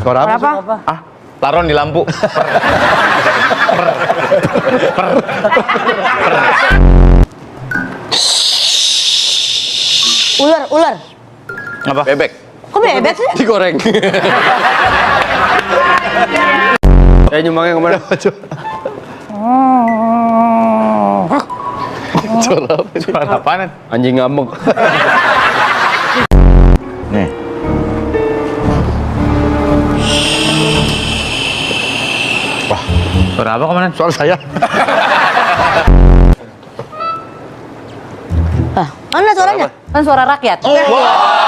Suara apa? Apa? Ah, laron di lampu. Ular. Apa? Bebek. Kok bebek sih? Digoreng. Nyumbangnya kemana? Suara apaan? Anjing ngamuk. Nih. Wah, suara apa komandan? Soal saya. Mana suaranya? Kan suara rakyat. Wah.